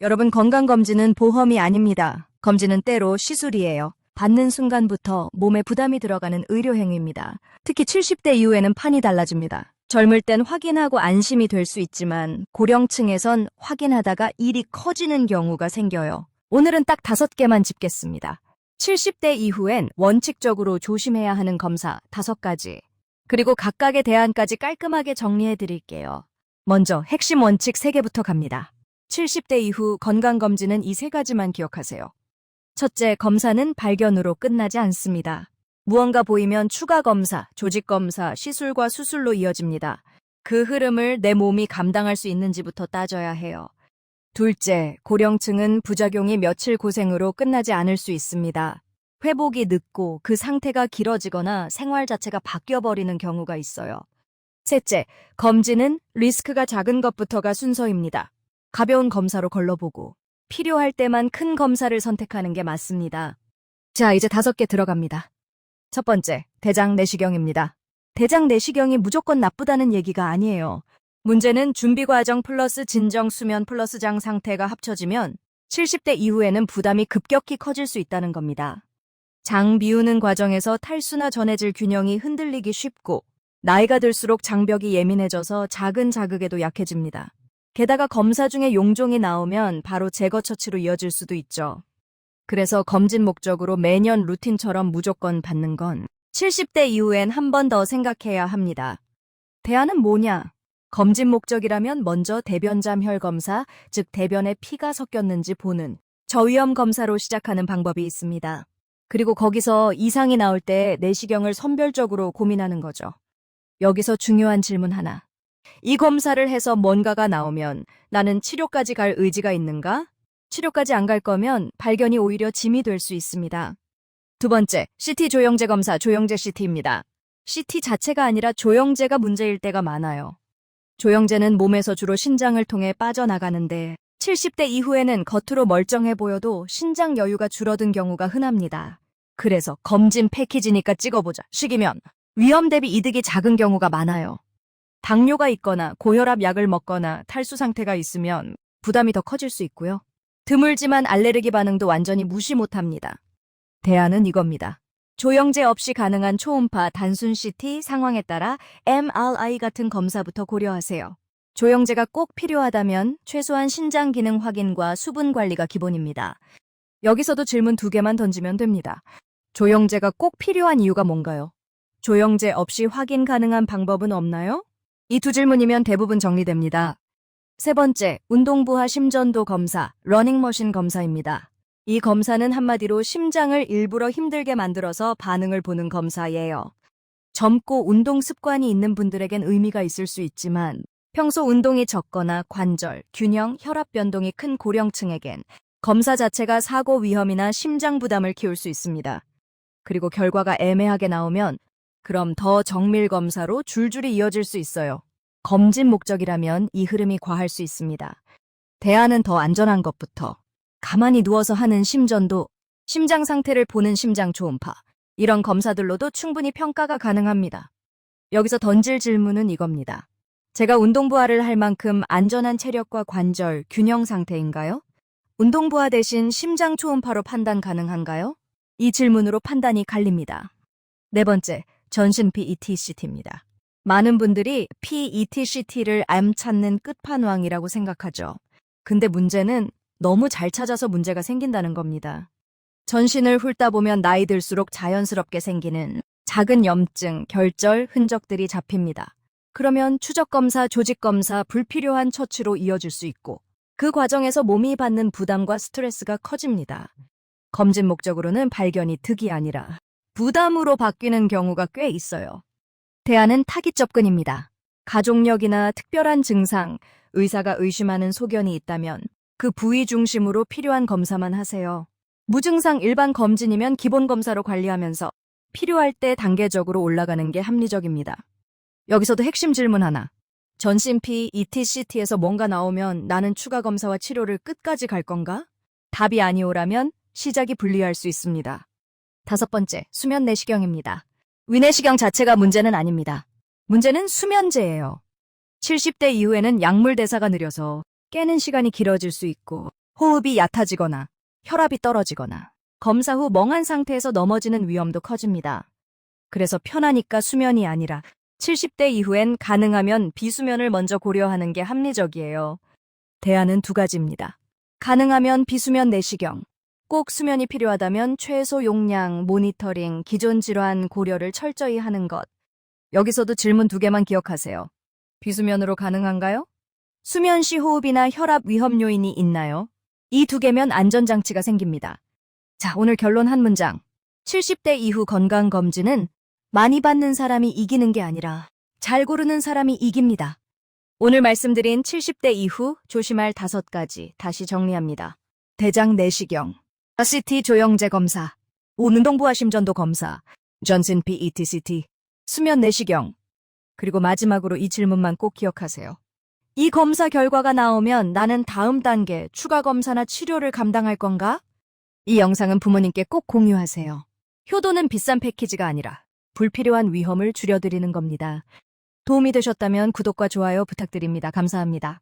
여러분, 건강검진은 보험이 아닙니다. 검진은 때로 시술이에요. 받는 순간부터 몸에 부담이 들어가는 의료행위입니다. 특히 70대 이후에는 판이 달라집니다. 젊을 땐 확인하고 안심이 될 수 있지만 고령층에선 확인하다가 일이 커지는 경우가 생겨요. 오늘은 딱 5개만 짚겠습니다. 70대 이후엔 원칙적으로 조심해야 하는 검사 5가지. 그리고 각각의 대안까지 깔끔하게 정리해 드릴게요. 먼저 핵심 원칙 3개부터 갑니다. 70대 이후 건강검진은 이 3가지만 기억하세요. 첫째, 검사는 발견으로 끝나지 않습니다. 무언가 보이면 추가 검사, 조직 검사, 시술과 수술로 이어집니다. 그 흐름을 내 몸이 감당할 수 있는지부터 따져야 해요. 둘째, 고령층은 부작용이 며칠 고생으로 끝나지 않을 수 있습니다. 회복이 늦고 그 상태가 길어지거나 생활 자체가 바뀌어버리는 경우가 있어요. 셋째, 검진은 리스크가 작은 것부터가 순서입니다. 가벼운 검사로 걸러보고 필요할 때만 큰 검사를 선택하는 게 맞습니다. 자, 이제 5개 들어갑니다. 첫 번째, 대장 내시경입니다. 대장 내시경이 무조건 나쁘다는 얘기가 아니에요. 문제는 준비 과정 플러스 진정 수면 플러스 장 상태가 합쳐지면 70대 이후에는 부담이 급격히 커질 수 있다는 겁니다. 장 비우는 과정에서 탈수나 전해질 균형이 흔들리기 쉽고 나이가 들수록 장벽이 예민해져서 작은 자극에도 약해집니다. 게다가 검사 중에 용종이 나오면 바로 제거 처치로 이어질 수도 있죠. 그래서 검진 목적으로 매년 루틴처럼 무조건 받는 건 70대 이후엔 한 번 더 생각해야 합니다. 대안은 뭐냐? 검진 목적이라면 먼저 대변잠혈 검사, 즉 대변에 피가 섞였는지 보는 저위험 검사로 시작하는 방법이 있습니다. 그리고 거기서 이상이 나올 때 내시경을 선별적으로 고민하는 거죠. 여기서 중요한 질문 하나. 이 검사를 해서 뭔가가 나오면 나는 치료까지 갈 의지가 있는가? 치료까지 안 갈 거면 발견이 오히려 짐이 될 수 있습니다. 두 번째, CT 조영제 검사, 조영제 CT입니다. CT 자체가 아니라 조영제가 문제일 때가 많아요. 조영제는 몸에서 주로 신장을 통해 빠져나가는데 70대 이후에는 겉으로 멀쩡해 보여도 신장 여유가 줄어든 경우가 흔합니다. 그래서 검진 패키지니까 찍어보자. 식이면 위험 대비 이득이 작은 경우가 많아요. 당뇨가 있거나 고혈압 약을 먹거나 탈수 상태가 있으면 부담이 더 커질 수 있고요. 드물지만 알레르기 반응도 완전히 무시 못합니다. 대안은 이겁니다. 조영제 없이 가능한 초음파, 단순 CT, 상황에 따라 MRI 같은 검사부터 고려하세요. 조영제가 꼭 필요하다면 최소한 신장 기능 확인과 수분 관리가 기본입니다. 여기서도 질문 2개만 던지면 됩니다. 조영제가 꼭 필요한 이유가 뭔가요? 조영제 없이 확인 가능한 방법은 없나요? 이 2 질문이면 대부분 정리됩니다. 세 번째, 운동부하 심전도 검사, 러닝머신 검사입니다. 이 검사는 한마디로 심장을 일부러 힘들게 만들어서 반응을 보는 검사예요. 젊고 운동 습관이 있는 분들에겐 의미가 있을 수 있지만 평소 운동이 적거나 관절, 균형, 혈압 변동이 큰 고령층에겐 검사 자체가 사고 위험이나 심장 부담을 키울 수 있습니다. 그리고 결과가 애매하게 나오면 그럼 더 정밀 검사로 줄줄이 이어질 수 있어요. 검진 목적이라면 이 흐름이 과할 수 있습니다. 대안은 더 안전한 것부터. 가만히 누워서 하는 심전도, 심장 상태를 보는 심장 초음파, 이런 검사들로도 충분히 평가가 가능합니다. 여기서 던질 질문은 이겁니다. 제가 운동부하를 할 만큼 안전한 체력과 관절, 균형 상태인가요? 운동부하 대신 심장 초음파로 판단 가능한가요? 이 질문으로 판단이 갈립니다. 네 번째, 전신 PET-CT입니다. 많은 분들이 PET-CT를 암 찾는 끝판왕이라고 생각하죠. 근데 문제는 너무 잘 찾아서 문제가 생긴다는 겁니다. 전신을 훑다 보면 나이 들수록 자연스럽게 생기는 작은 염증, 결절, 흔적들이 잡힙니다. 그러면 추적검사, 조직검사, 불필요한 처치로 이어질 수 있고 그 과정에서 몸이 받는 부담과 스트레스가 커집니다. 검진 목적으로는 발견이 득이 아니라 부담으로 바뀌는 경우가 꽤 있어요. 대안은 타깃 접근입니다. 가족력이나 특별한 증상, 의사가 의심하는 소견이 있다면 그 부위 중심으로 필요한 검사만 하세요. 무증상 일반 검진이면 기본 검사로 관리하면서 필요할 때 단계적으로 올라가는 게 합리적입니다. 여기서도 핵심 질문 하나. 전신 PET-CT에서 뭔가 나오면 나는 추가 검사와 치료를 끝까지 갈 건가? 답이 아니오라면 시작이 불리할 수 있습니다. 5번째, 수면 내시경입니다. 위내시경 자체가 문제는 아닙니다. 문제는 수면제예요. 70대 이후에는 약물 대사가 느려서 깨는 시간이 길어질 수 있고 호흡이 얕아지거나 혈압이 떨어지거나 검사 후 멍한 상태에서 넘어지는 위험도 커집니다. 그래서 편하니까 수면이 아니라 70대 이후엔 가능하면 비수면을 먼저 고려하는 게 합리적이에요. 대안은 두 가지입니다. 가능하면 비수면 내시경, 꼭 수면이 필요하다면 최소 용량, 모니터링, 기존 질환 고려를 철저히 하는 것. 여기서도 질문 두 개만 기억하세요. 비수면으로 가능한가요? 수면 시 호흡이나 혈압 위험 요인이 있나요? 이 두 개면 안전장치가 생깁니다. 자, 오늘 결론 한 문장. 70대 이후 건강검진은 많이 받는 사람이 이기는 게 아니라 잘 고르는 사람이 이깁니다. 오늘 말씀드린 70대 이후 조심할 5가지 다시 정리합니다. 대장 내시경, CT 조영제 검사, 운동부하 심전도 검사, 전신 PET CT, 수면 내시경. 그리고 마지막으로 이 질문만 꼭 기억하세요. 이 검사 결과가 나오면 나는 다음 단계 추가 검사나 치료를 감당할 건가? 이 영상은 부모님께 꼭 공유하세요. 효도는 비싼 패키지가 아니라 불필요한 위험을 줄여드리는 겁니다. 도움이 되셨다면 구독과 좋아요 부탁드립니다. 감사합니다.